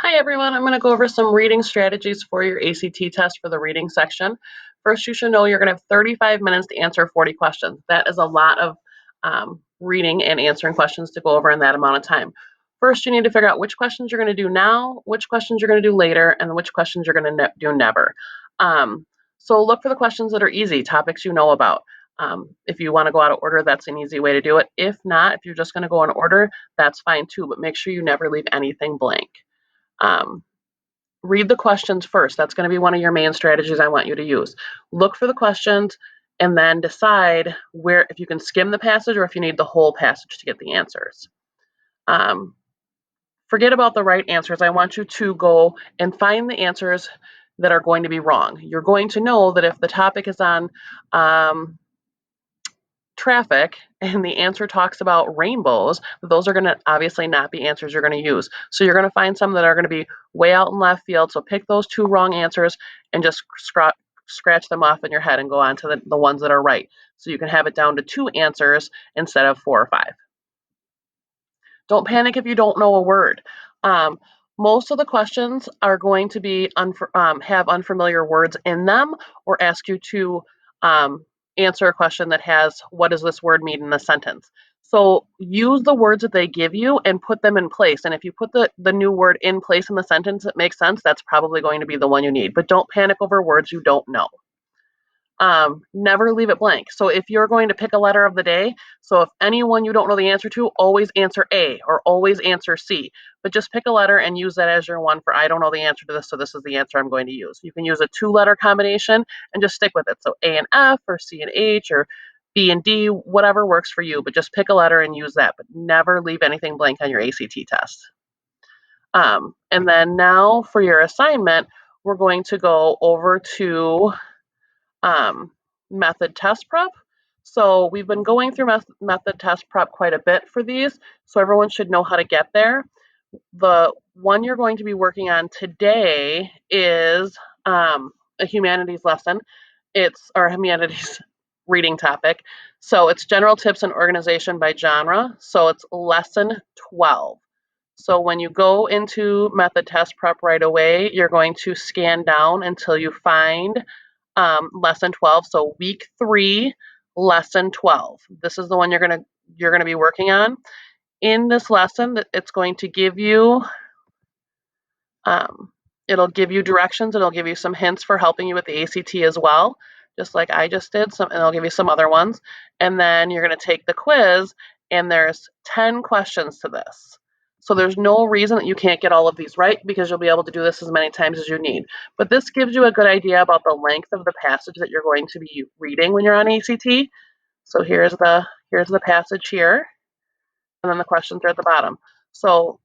Hi everyone, I'm going to go over some reading strategies for your ACT test for the reading section. First, you should know you're going to have 35 minutes to answer 40 questions. That is a lot of reading and answering questions to go over in that amount of time. First, you need to figure out which questions you're going to do now, which questions you're going to do later, and which questions you're going to do never. So look for the questions that are easy, topics you know about. If you want to go out of order, that's an easy way to do it. If not, if you're just going to go in order, that's fine too, but make sure you never leave anything blank. Read the questions first. That's going to be one of your main strategies I want you to use. Look for the questions and then decide where, if you can skim the passage or if you need the whole passage to get the answers. Forget about the right answers. I want you to go and find the answers that are going to be wrong. You're going to know that if the topic is on traffic and the answer talks about rainbows, those are going to obviously not be answers you're going to use. So you're going to find some that are going to be way out in left field. So pick those two wrong answers and just scratch them off in your head and go on to the ones that are right. So you can have it down to 2 answers instead of 4 or 5. Don't panic if you don't know a word. Most of the questions are going to be have unfamiliar words in them or ask you to answer a question that has, what does this word mean in the sentence? So use the words that they give you and put them in place. And if you put the new word in place in the sentence that makes sense, that's probably going to be the one you need. But don't panic over words you don't know. Never leave it blank. So if you're going to pick a letter of the day, so if anyone you don't know the answer to, always answer A or always answer C. But just pick a letter and use that as your one for, I don't know the answer to this, so this is the answer I'm going to use. You can use a 2-letter combination and just stick with it. So A and F or C and H or B and D, whatever works for you, but just pick a letter and use that. But never leave anything blank on your ACT test. And then now for your assignment, we're going to go over to method test prep. So we've been going through method test prep quite a bit for these, so everyone should know how to get there. The one you're going to be working on today is a humanities lesson. It's our humanities reading topic. So it's general tips and organization by genre. So it's lesson 12. So when you go into method test prep right away, you're going to scan down until you find lesson 12. So week 3, lesson 12. This is the one you're gonna be working on. In this lesson, it's going to give you it'll give you directions. It'll give you some hints for helping you with the ACT as well, just like I just did. And I'll give you some other ones. And then you're going to take the quiz, and there's 10 questions to this. So there's no reason that you can't get all of these right because you'll be able to do this as many times as you need. But this gives you a good idea about the length of the passage that you're going to be reading when you're on ACT. So here's the passage here, and then the questions are at the bottom. So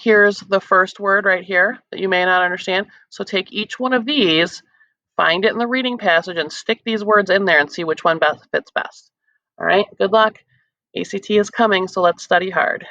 here's the first word right here that you may not understand. So take each one of these, find it in the reading passage, and stick these words in there and see which one fits best. All right, good luck. ACT is coming, so let's study hard.